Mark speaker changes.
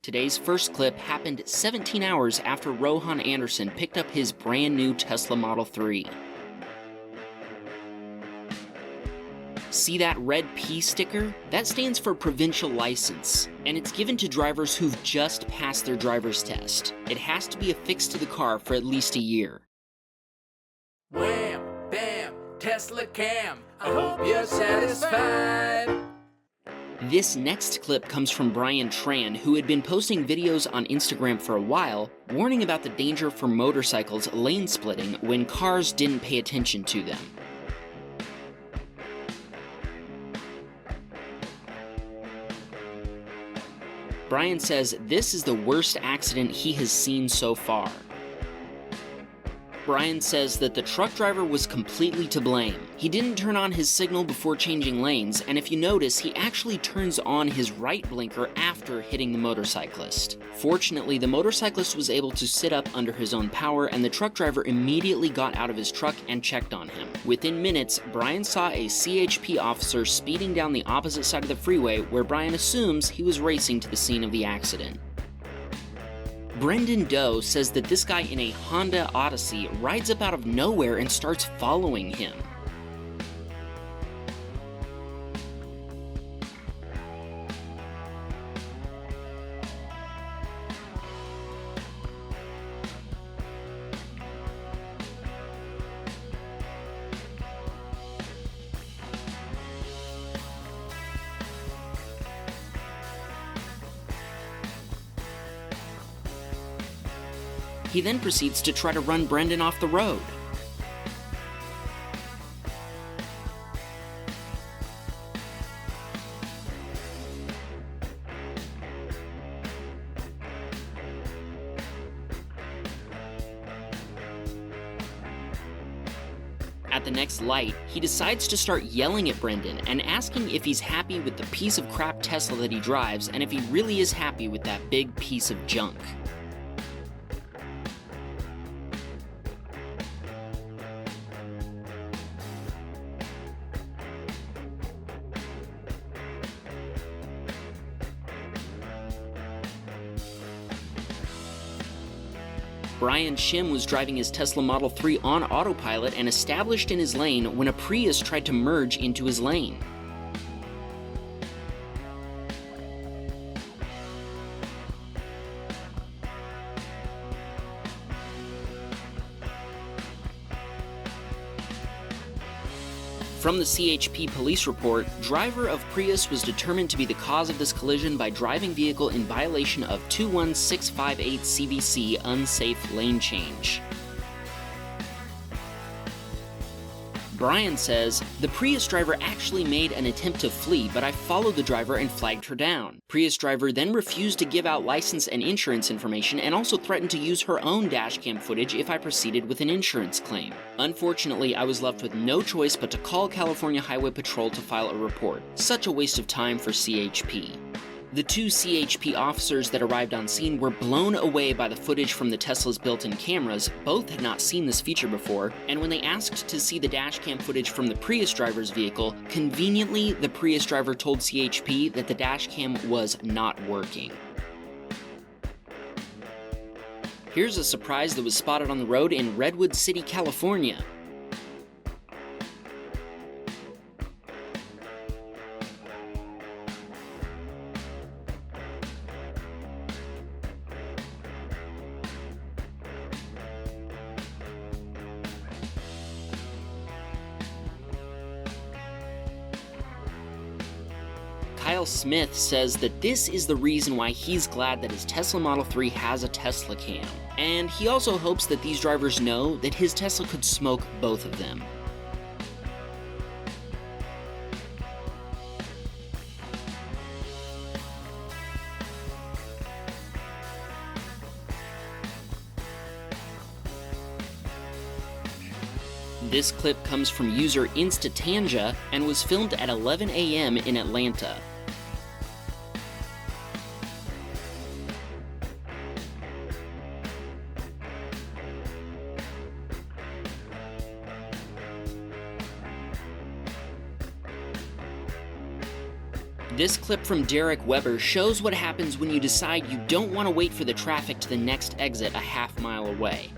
Speaker 1: Today's first clip happened 17 hours after Rohan Anderson picked up his brand new Tesla Model 3. See that red P sticker? That stands for provincial license, and it's given to drivers who've just passed their driver's test. It has to be affixed to the car for at least a year.
Speaker 2: Wham, bam, Teslacam, I hope you're satisfied.
Speaker 1: This next clip comes from TRAN, who had been posting videos on Instagram for a while, warning about the danger for motorcycles lane splitting when cars didn't pay attention to them. Brian says this is the worst accident he has seen so far. Brian says that the truck driver was completely to blame. He didn't turn on his signal before changing lanes, and if you notice, he actually turns on his right blinker after hitting the motorcyclist. Fortunately, the motorcyclist was able to sit up under his own power, and the truck driver immediately got out of his truck and checked on him. Within minutes, Brian saw a CHP officer speeding down the opposite side of the freeway, where Brian assumes he was racing to the scene of the accident. Brendan Doe says that this guy in a Honda Odyssey rides up out of nowhere and starts following him. He then proceeds to try to run Brendan off the road. At the next light, he decides to start yelling at Brendan and asking if he's happy with the piece of crap Tesla that he drives and if he really is happy with that big piece of junk. Brian SHIM was driving his Tesla Model 3 on autopilot and established in his lane when a Prius tried to merge into his lane. From the CHP police report, driver of Prius was determined to be the cause of this collision by driving vehicle in violation of 21658 CVC unsafe lane change. Brian says, the Prius driver actually made an attempt to flee, but I followed the driver and flagged her down. Prius driver then refused to give out license and insurance information and also threatened to use her own dashcam footage if I proceeded with an insurance claim. Unfortunately, I was left with no choice but to call California Highway Patrol to file a report. Such a waste of time for CHP. The two CHP officers that arrived on scene were blown away by the footage from the Tesla's built-in cameras. Both had not seen this feature before, and when they asked to see the dashcam footage from the Prius driver's vehicle, conveniently the Prius driver told CHP that the dashcam was not working. Here's a surprise that was spotted on the road in Redwood City, California. Kyle Smith says that this is the reason why he's glad that his Tesla Model 3 has a Teslacam. And he also hopes that these drivers know that his Tesla could smoke both of them. This clip comes from user Instatanja and was filmed at 11 a.m. in Atlanta. This clip from Derek Weber shows what happens when you decide you don't want to wait for the traffic to the next exit a half mile away.